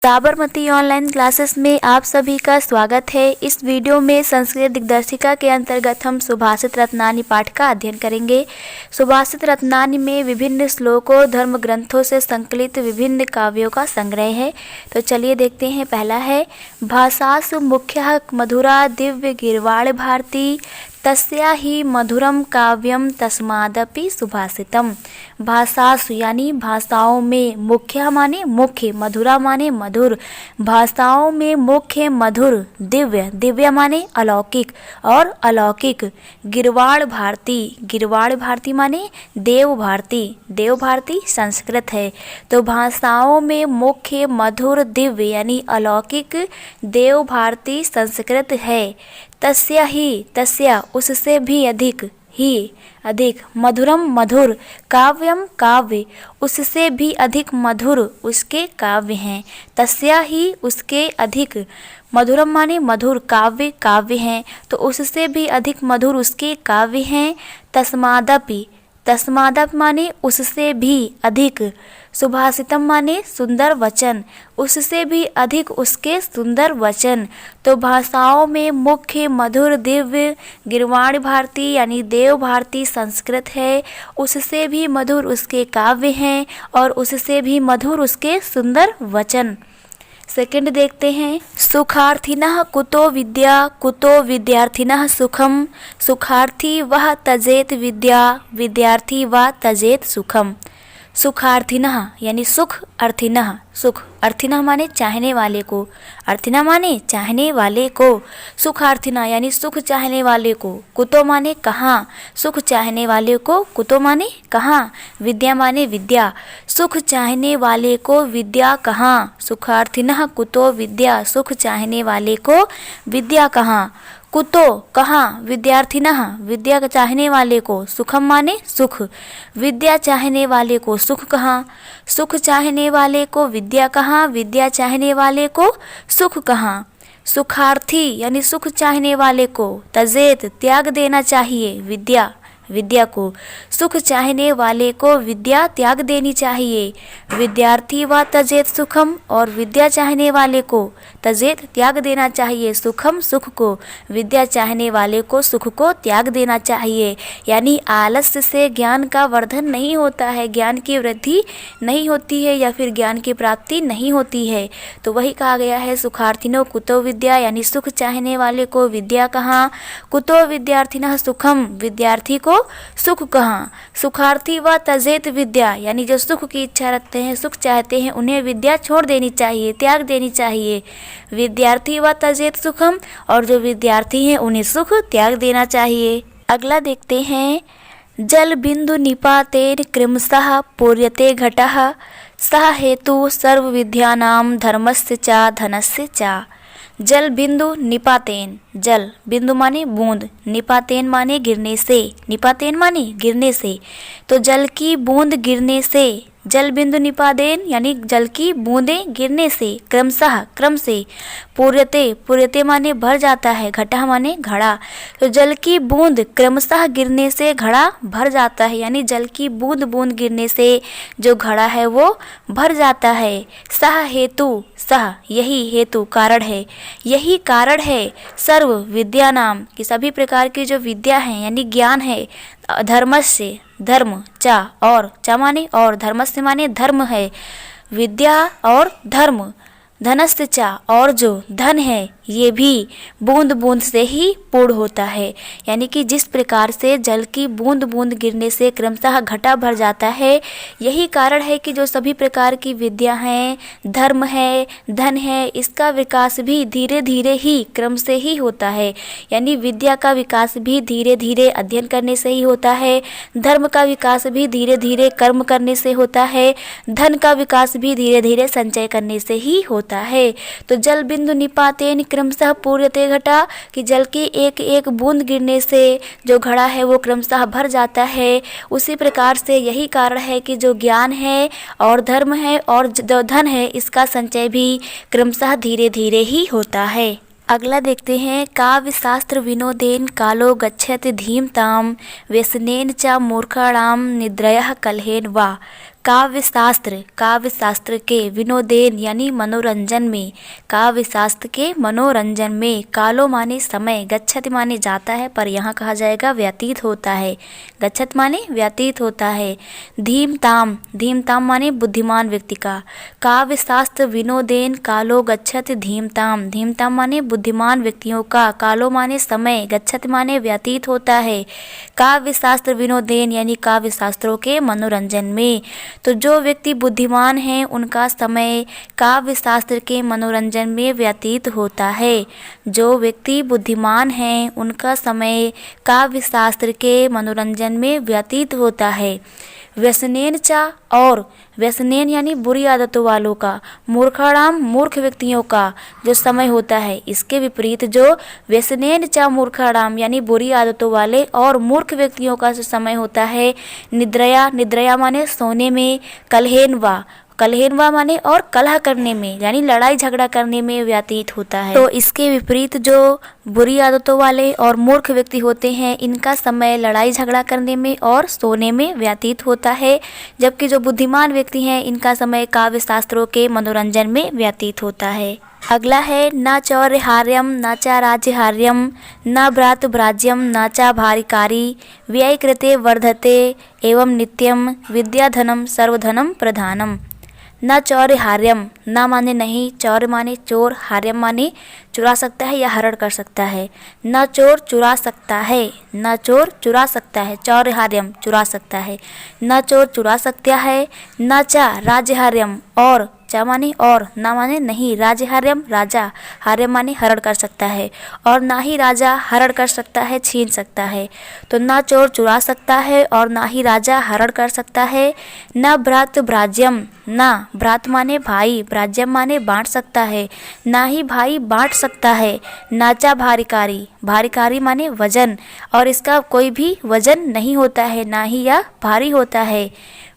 Sabarmati online classes में आप सभी का स्वागत है। इस वीडियो में संस्कृत दिग्दर्शिका के अंतर्गत हम सुभाषित रत्नानी पाठ का अध्ययन करेंगे। सुभाषित रत्नानी में विभिन्न श्लोकों, धर्म ग्रंथों से संकलित विभिन्न काव्यों का संग्रह है। तो चलिए देखते हैं। पहला है भाषासु मुख्यः मधुरा दिव्य गिरवाण भारती तस्या ही मधुरम काव्यम तस्मादपि सुभाषितम। भाषासु यानी भाषाओं में, मुख्य माने मुख्य, मधुरा माने मधुर, भाषाओं में मुख्य मधुर, दिव्य दिव्य माने अलौकिक और अलौकिक, गिरवाण भारती, गिरवाण भारती माने देव भारती, देव भारती संस्कृत है। तो भाषाओं में मुख्य मधुर दिव्य यानी अलौकिक देव भारती संस्कृत है। तस्या ही, तस्या उससे भी अधिक, ही अधिक, मधुरम मधुर, काव्यम काव्य उससे भी अधिक मधुर उसके काव्य हैं। तस्या ही उसके अधिक, मधुरम माने मधुर, काव्य काव्य हैं, तो उससे भी अधिक मधुर उसके काव्य हैं। तस्मादपि, तस्मादप माने उससे भी अधिक, सुभाषितम माने सुंदर वचन, उससे भी अधिक उसके सुंदर वचन। तो भाषाओं में मुख्य मधुर दिव्य गिरवाण भारती यानी देव भारती संस्कृत है, उससे भी मधुर उसके काव्य हैं और उससे भी मधुर उसके सुंदर वचन। सेकंड देखते हैं। सुखार्थिनः कुतो विद्या कुतो विद्यार्थिनः सुखम, सुखार्थी वह तजेत विद्या विद्यार्थी वह तजेत सुखम। सुखार्थिनः यानी सुख, अर्थिनः सुख, अर्थिनः माने चाहने वाले को, अर्थिनः माने चाहने वाले को, सुखार्थिनः यानी सुख चाहने वाले को, कुतो माने कहाँ, सुख चाहने वाले को, कुतो माने कहाँ, विद्या माने विद्या, सुख चाहने वाले को विद्या कहाँ, सुखार्थिनः कुतो विद्या, सुख चाहने वाले को विद्या कहाँ, कुतो कहाँ, विद्यार्थिनः विद्या चाहने वाले को, सुखम माने सुख, विद्या चाहने वाले को सुख कहाँ, सुख चाहने वाले को विद्या कहाँ, विद्या चाहने वाले को सुख कहाँ। सुखार्थी यानी सुख चाहने वाले को तजेत त्याग देना चाहिए विद्या, विद्या को, सुख चाहने वाले को विद्या त्याग देनी चाहिए। विद्यार्थी व तजेत सुखम, और विद्या चाहने वाले को तजेत त्याग देना चाहिए सुखम, सुख को, विद्या चाहने वाले को सुख को त्याग देना चाहिए। यानी आलस्य से ज्ञान का वर्धन नहीं होता है, ज्ञान की वृद्धि नहीं होती है या फिर ज्ञान की प्राप्ति नहीं होती है। तो वही कहा गया है सुखार्थिनो कुतो विद्या, यानी सुख चाहने वाले को विद्या कहाँ, कुतो विद्यार्थिनः सुखम, विद्यार्थी को सुख कहाँ, सुखार्थी व तजेत विद्या यानी जो सुख की इच्छा रखते हैं, सुख चाहते हैं, उन्हें विद्या छोड़ देनी चाहिए, त्याग देनी चाहिए। विद्यार्थी व तजेत सुखम, और जो विद्यार्थी हैं उन्हें सुख त्याग देना चाहिए। अगला देखते हैं। जल बिंदु निपातेन कृमशः पूर्यते घटः सह हेतु सर्व विद्यानां धर्मस्य च धनस्य च। जल बिंदु निपातेन, जल बिंदु माने बूंद, निपातेन माने गिरने से, निपातेन माने गिरने से, तो जल की बूंद गिरने से, जल बिंदु निपातेन यानी जल की बूंदें गिरने से, क्रमशः क्रम से, पूर्यते, पूर्यते माने भर जाता है, घटा माने घड़ा, तो जल की बूंद क्रमशः गिरने से घड़ा भर जाता है, यानी जल की बूंद बूंद गिरने से जो घड़ा है वो भर जाता है। सह हेतु, सह यही, हेतु कारण है, यही कारण है, सर्व विद्या नाम की सभी प्रकार की जो विद्या है यानी ज्ञान है, धर्मस्य धर्म, चा और, चा माने और, धर्मस्य माने धर्म है, विद्या और धर्म, धनस्य चा और जो धन है ये भी बूंद बूंद से ही पूर्ण होता है। यानी कि जिस प्रकार से जल की बूंद बूंद गिरने से क्रमशः घटा भर जाता है, यही कारण है कि जो सभी प्रकार की विद्या हैं, धर्म है, धन है, इसका विकास भी धीरे धीरे ही क्रम से ही होता है। यानी विद्या का विकास भी धीरे धीरे अध्ययन करने से ही होता है, धर्म का विकास भी धीरे धीरे कर्म करने से होता है, धन का विकास भी धीरे धीरे संचय करने से ही होता है। तो जल बिंदु निपातेन क्रमशः पूर्यते घटा, कि जल की एक एक बूंद गिरने से जो घड़ा है वो क्रमशः भर जाता है। उसी प्रकार से यही कारण है कि जो ज्ञान है और धर्म है और जो धन है, इसका संचय भी क्रमशः धीरे धीरे ही होता है। अगला देखते हैं। काव्य शास्त्र विनोदेन कालो गच्छति धीमताम व्यसनेन च मूर्खाणाम निद्रयः कलहेन वा। काव्य शास्त्र के विनोदेन यानी मनोरंजन में, काव्य शास्त्र के मनोरंजन में, कालो माने समय, गच्छति माने जाता है, पर यहाँ कहा जाएगा व्यतीत होता है, गच्छत माने व्यतीत होता है। धीमताम, धीमताम माने बुद्धिमान व्यक्ति का, काव्य शास्त्र विनोदेन कालो गच्छत धीमताम, धीमताम माने बुद्धिमान व्यक्तियों का, कालो माने समय, गच्छत माने व्यतीत होता है, काव्य शास्त्र विनोदेन यानी काव्य शास्त्रों के मनोरंजन में। तो जो व्यक्ति बुद्धिमान हैं उनका समय काव्य शास्त्र के मनोरंजन में व्यतीत होता है। जो व्यक्ति बुद्धिमान हैं उनका समय काव्य शास्त्र के मनोरंजन में व्यतीत होता है। व्यसनेन चा, और व्यसनेन यानी बुरी आदतों वालों का, मूर्खाणाम मूर्ख व्यक्तियों का जो समय होता है, इसके विपरीत जो व्यसनेन चा मूर्खाणाम यानी बुरी आदतों वाले और मूर्ख व्यक्तियों का जो समय होता है, निद्रया, निद्रया माने सोने में, कलहेनवा, कलहेनवा माने और कलह करने में यानी लड़ाई झगड़ा करने में व्यतीत होता है। तो इसके विपरीत जो बुरी आदतों वाले और मूर्ख व्यक्ति होते हैं इनका समय लड़ाई झगड़ा करने में और सोने में व्यतीत होता है, जबकि जो बुद्धिमान व्यक्ति हैं इनका समय काव्य शास्त्रों के मनोरंजन में व्यतीत होता है। अगला है न चौर्यहार्यम न च राज्यहार्यम न भ्रातु भ्राज्यम न च भारिकारी व्यय कृते वर्धते एवं नित्यम विद्याधनम सर्वधनम प्रधानम। न चौर्यहार्यम, न माने नहीं, चौर्य माने चोर, हार्यम माने चुरा सकता है या हरण कर सकता है। न चोर चुरा सकता है, न चोर चुरा सकता है, चौर्यहार्यम चुरा सकता है, न चोर चुरा सकता है। न च राज्यहार्यम, और च माने और, न माने नहीं, राज्यहार्यम राजा, हार्यम माने हरण कर सकता है, और ना ही राजा हरण कर सकता है, छीन सकता है। तो न चोर चुरा सकता है और ना ही राजा हरण कर सकता है। न भ्रातु भ्राज्यम, न भ्रात माने भाई, भ्राज्यम माने बांट सकता है, ना ही भाई बांट सकता है। नाचा भारिकारी, भारिकारी माने वजन, और इसका कोई भी वजन नहीं होता है, ना ही यह भारी होता है।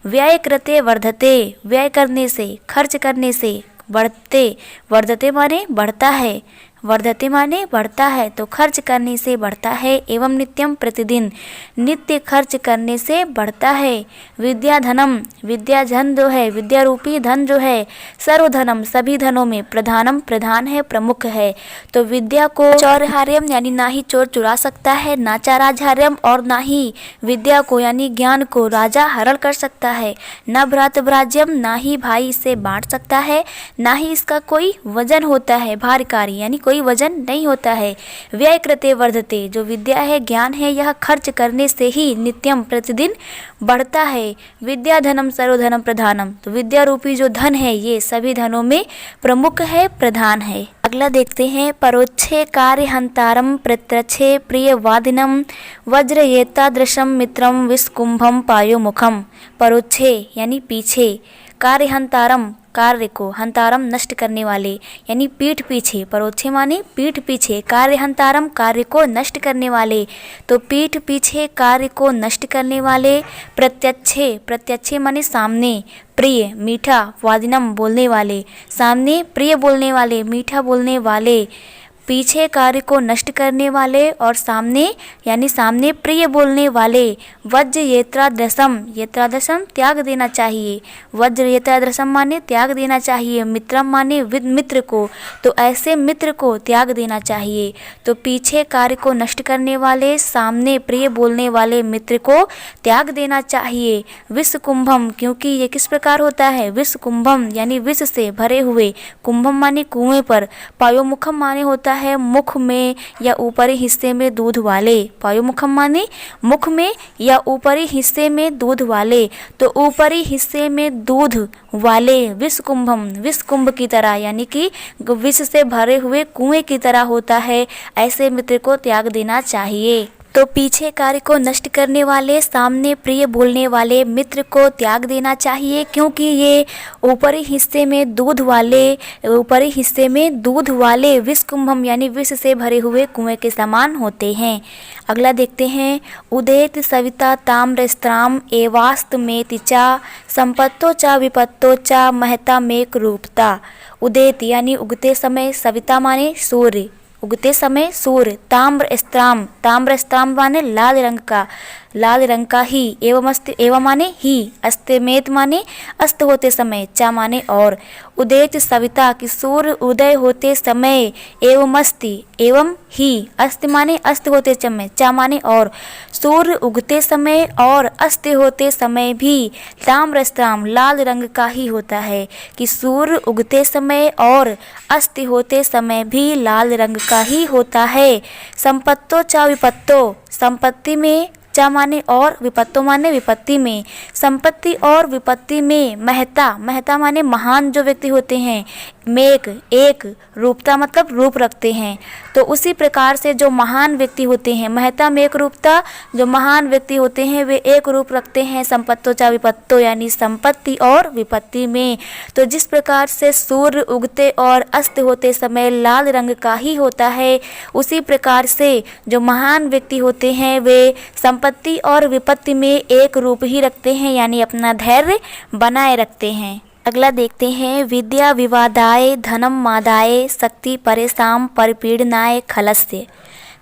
व्यय कृते वर्धते, व्यय करने से, खर्च करने से बढ़ते, वर्धते माने बढ़ता है, वर्धते माने बढ़ता है, तो खर्च करने से बढ़ता है। एवं नित्यम प्रतिदिन, नित्य खर्च करने से बढ़ता है। विद्याधनम, विद्याधन जो है, विद्या रूपी धन जो है, सर्वधनम सभी धनों में, प्रधानम प्रधान है, प्रमुख है। तो विद्या को चौर्यहार्यम यानी ना ही चोर चुरा सकता है, ना चा राजहार्यम, और ना ही विद्या को यानी ज्ञान को राजा हरण कर सकता है। न भ्रातृभ्राज्यम, ना ही भाई इसे बांट सकता है, ना ही इसका कोई वजन होता है, भारिकारी यानी कोई वजन नहीं होता है। व्यय कृते वर्धते, जो विद्या है ज्ञान है यह खर्च करने से ही नित्यम प्रतिदिन बढ़ता है। विद्या धनम सर्वधनम प्रधानम, तो विद्या रूपी जो धन है ये सभी धनों में प्रमुख है, प्रधान है। अगला देखते हैं, परोक्षे कार्य हंतारम प्रत्यक्षे प्रिय वादिनम वज्रयेतादृशम मित्रम विस्कुंभम पायो मुखम। परोक्षे यानी पीछे, कार्य हंतारम कार्य को, हंतारम नष्ट करने वाले यानी पीठ पीछे, परोक्षे माने पीठ पीछे, कार्य हंतारम कार्य को नष्ट करने वाले, तो पीठ पीछे कार्य को नष्ट करने वाले। प्रत्यक्षे, प्रत्यक्षे माने सामने, प्रिय मीठा, वादिनम बोलने वाले, सामने प्रिय बोलने वाले, मीठा बोलने वाले, पीछे कार्य को नष्ट करने वाले और सामने यानी सामने प्रिय बोलने वाले। वज्र येत्रादृशम, येत्रादृशम त्याग देना चाहिए, वज्र येत्रादृशम माने त्याग देना चाहिए, मित्रम माने मित्र को, तो ऐसे मित्र को त्याग देना चाहिए। तो पीछे कार्य को नष्ट करने वाले, सामने प्रिय बोलने वाले मित्र को त्याग देना चाहिए। विष कुंभम, क्योंकि ये किस प्रकार होता है, विष कुंभम यानी विष से भरे हुए, कुंभम माने कुएं पर, पायोमुखम माने होता है मुख में या ऊपरी हिस्से में दूध वाले, पायोमुखम माने मुख में या ऊपरी हिस्से में दूध वाले, तो ऊपरी हिस्से में दूध वाले विष कुंभम, विष कुंभ की तरह यानी कि विष से भरे हुए कुएं की तरह होता है, ऐसे मित्र को त्याग देना चाहिए। तो पीछे कार्य को नष्ट करने वाले, सामने प्रिय बोलने वाले मित्र को त्याग देना चाहिए, क्योंकि ये ऊपरी हिस्से में दूध वाले, ऊपरी हिस्से में दूध वाले विष कुंभम यानी विष से भरे हुए कुएं के समान होते हैं। अगला देखते हैं, उदेत सविता ताम्रस्त्राम एवास्त में तिचा संपत्तो चा विपत्तो चा महता मेक रूपता। उदेत यानी उगते समय, सविता माने सूर्य, उगते समय सूर्य, ताम्रस्त्राम, ताम्रस्त्राम माने लाल रंग का, लाल रंग का ही, एवं माने ही, अस्तमेत माने अस्त होते समय, चा माने और, उदेत सविता कि सूर्य उदय होते समय, एवमस्ति एवं ही, अस्त माने अस्त होते समय, चा माने और, सूर्य उगते समय और अस्त होते समय भी ताम्रस्त्राम लाल रंग का ही होता है कि सूर्य उगते समय और अस्त होते समय भी लाल रंग का ही होता है। संपत्तो चा विपत्तो, संपत्ति में, चा माने और, विपत्तो माने विपत्ति में, संपत्ति और विपत्ति में, महता, महता माने महान जो व्यक्ति होते हैं, मेक एक, रूपता मतलब रूप रखते हैं। तो उसी प्रकार से जो महान व्यक्ति होते हैं, महता में एक रूपता, जो महान व्यक्ति होते हैं वे एक रूप रखते हैं संपत्तो चा विपत्तो यानी संपत्ति और विपत्ति में। तो जिस प्रकार से सूर्य उगते और अस्त होते समय लाल रंग का ही होता है, उसी प्रकार से जो महान व्यक्ति होते हैं वे संपत्ति और विपत्ति में एक रूप ही रखते हैं यानी अपना धैर्य बनाए रखते हैं। अगला देखते हैं, विद्या विवादाय धनम मादाय शक्ति परेशान परिपीडनाय खलस्य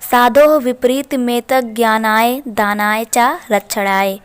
साधो विपरीत मेतक ज्ञानाय दानाय चा रक्षणाय।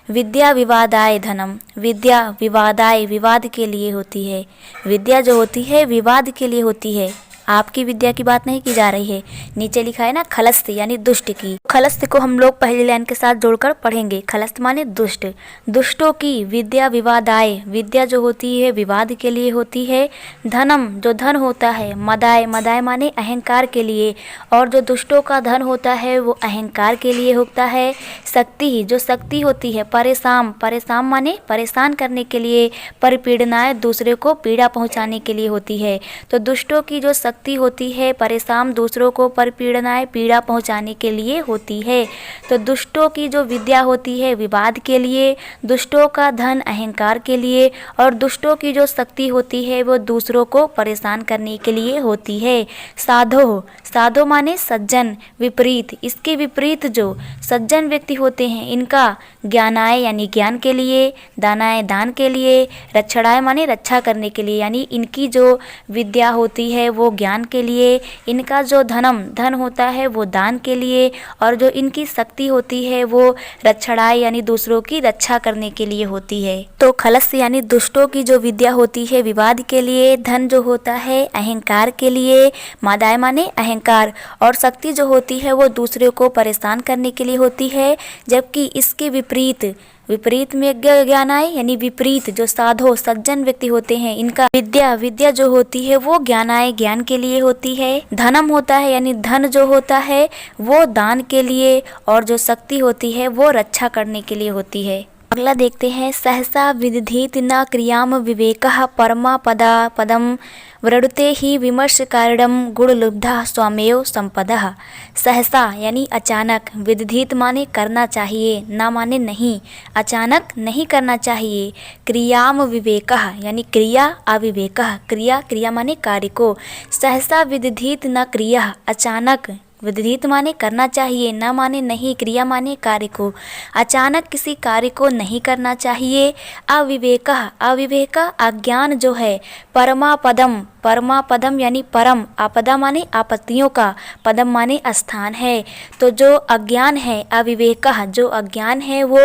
विद्या विवादाय धनम, विद्या विवादाय विवाद के लिए होती है, विद्या जो होती है विवाद के लिए होती है। आपकी विद्या की बात नहीं की जा रही है, नीचे लिखा है ना खलस्त यानी दुष्ट की। खलस्त को हम लोग पहली लाइन के साथ जोड़कर पढ़ेंगे। खलस्त माने दुष्ट, दुष्टों की विद्या विवादाय, विद्या जो होती है विवाद के लिए होती है। धनम जो धन होता है, मदाय, मदाय माने अहंकार के लिए, और जो दुष्टों का धन होता है वो अहंकार के लिए होता है। शक्ति जो शक्ति होती है, परेशान, परेशान माने परेशान करने के लिए, परिपीड़नाय दूसरे को पीड़ा पहुँचाने के लिए होती है। तो दुष्टों की जो शक्ति होती है परेशान दूसरों को परिपीड़नाय पीड़ा पहुंचाने के लिए होती है। तो दुष्टों की जो विद्या होती है विवाद के लिए, दुष्टों का धन अहंकार के लिए, और दुष्टों की जो शक्ति होती है वो दूसरों को परेशान करने के लिए होती है। साधो, साधो माने सज्जन, विपरीत, इसके विपरीत जो सज्जन व्यक्ति होते हैं इनका ज्ञानाय यानी ज्ञान के लिए, दानाय दान के लिए, रक्षणाय माने रक्षा करने के लिए यानी इनकी जो विद्या होती है वो ज्ञान के लिए, इनका जो धनम धन होता है वो दान के लिए, और जो इनकी शक्ति होती है वो रक्षणाय यानी दूसरों की रक्षा करने के लिए होती है। तो खलस यानी दुष्टों की जो विद्या होती है विवाद के लिए, धन जो होता है अहंकार के लिए, मादाय माने अहंकार, और शक्ति जो होती है वो दूसरे को परेशान करने के लिए होती है। जबकि इसके विपरीत, विपरीत में ज्ञानाय यानी विपरीत जो साधो सज्जन व्यक्ति होते हैं इनका विद्या, विद्या जो होती है वो ज्ञानाय ज्ञान के लिए होती है। धनम होता है यानी धन जो होता है वो दान के लिए, और जो शक्ति होती है वो रक्षा करने के लिए होती है। अगला देखते हैं, सहसा विदधीत न क्रियाम विवेकः परमा पदा पदम वृणुते ही विमर्श कारणम गुणलुब्धा स्वामेव संपदः। सहसा यानी अचानक, विदधीत माने करना चाहिए, ना माने नहीं, अचानक नहीं करना चाहिए। क्रियाम विवेकः यानी क्रिया अविवेकः, क्रिया, क्रिया माने कार्य को। सहसा विदधीत न क्रिया, अचानक, विदधीत माने करना चाहिए, न माने नहीं, क्रिया माने कार्य को। अचानक किसी कार्य को नहीं करना चाहिए। अविवेकः, अविवेक अज्ञान जो है, परमापदम, परमापदम यानी परम, आपदा माने आपत्तियों का, पदम माने स्थान है। तो जो अज्ञान है, अविवेकः जो अज्ञान है वो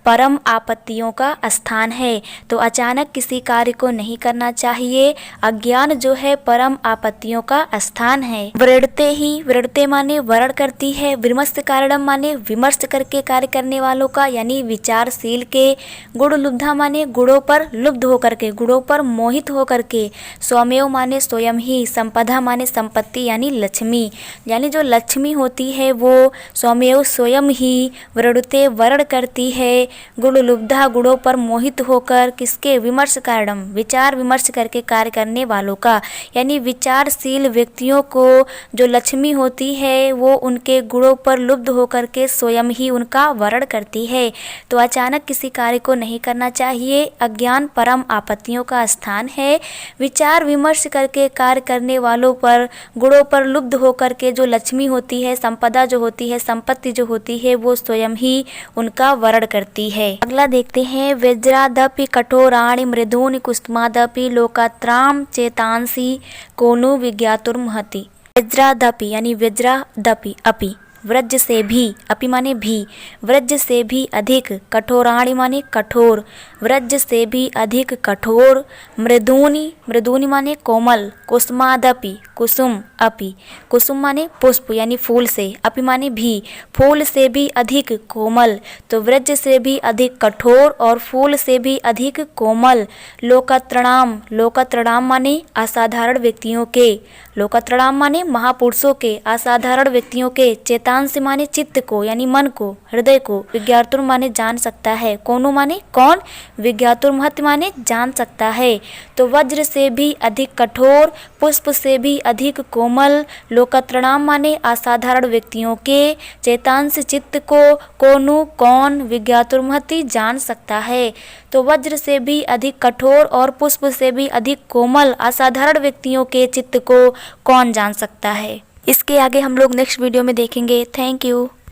परम आपत्तियों का स्थान है। तो अचानक किसी कार्य को नहीं करना चाहिए। अज्ञान जो है परम आपत्तियों का स्थान है। वृणते ही, वृणते माने वर्ण करती है, विमर्श कारणम माने विमर्श करके कार्य करने वालों का यानी विचारशील के, गुण लुब्धा माने गुणों पर लुब्ध होकर के, गुणों पर मोहित होकर के, स्वमेव माने स्वयं ही, संपदा माने संपत्ति यानी लक्ष्मी, यानी जो लक्ष्मी होती है वो स्वमेव स्वयं ही, वृणुते वर्ण करती है, गुण लुब्धा गुणों पर मोहित होकर, किसके, विमर्श कारणम विचार विमर्श करके कार्य करने वालों का, यानी विचारशील व्यक्तियों को जो लक्ष्मी होती है वो उनके गुणों पर लुब्ध होकर के स्वयं ही उनका वर्ण करती है। तो अचानक किसी कार्य को नहीं करना चाहिए। अज्ञान परम आपत्तियों का स्थान है। विचार विमर्श करके कार्य करने वालों पर, गुणों पर लुब्ध होकर के जो लक्ष्मी होती है, संपदा जो होती है, संपत्ति जो होती है वो स्वयं ही उनका वर्ण करती है। अगला देखते हैं, वज्रादपि कठोराणि मृदूनि कुसुमादपि लोकात्राम चेतांसी कोनु विज्ञातुर्महति। वज्रादपि यानी वज्रादपि अपि, व्रज से भी, अपि माने भी, व्रज से भी अधिक, कठोराणि माने कठोर, व्रज से भी अधिक कठोर, मृदूनि, मृदूनि माने कोमल, कुसुमादपि, कुसुम अपि, कुसुम माने पुष्प यानी फूल से, अपि माने भी, फूल से भी अधिक कोमल, तो व्रज से भी अधिक कठोर और फूल से भी अधिक कोमल, लोकत्रणाम, लोकत्रणाम माने असाधारण व्यक्तियों के, लोकत्रणाम माने महापुरुषों के, असाधारण व्यक्तियों के, चेतांस माने चित्त को यानी मन को, हृदय को, विज्ञातुर माने जान सकता है, कोनो माने कौन, विज्ञातुर महत्व माने जान सकता है, तो वज्र से भी अधिक कठोर, पुष्प से भी अधिक कोमल, लोकत्रणाम माने असाधारण व्यक्तियों के, चेतांस चित्त को, कोनु कौन, विज्ञातुर महत्व जान सकता है, तो वज्र से भी अधिक कठोर और पुष्प से भी अधिक कोमल असाधारण व्यक्तियों के चित्त को कौन जान सकता है। इसके आगे हम लोग नेक्स्ट वीडियो में देखेंगे। Thank you.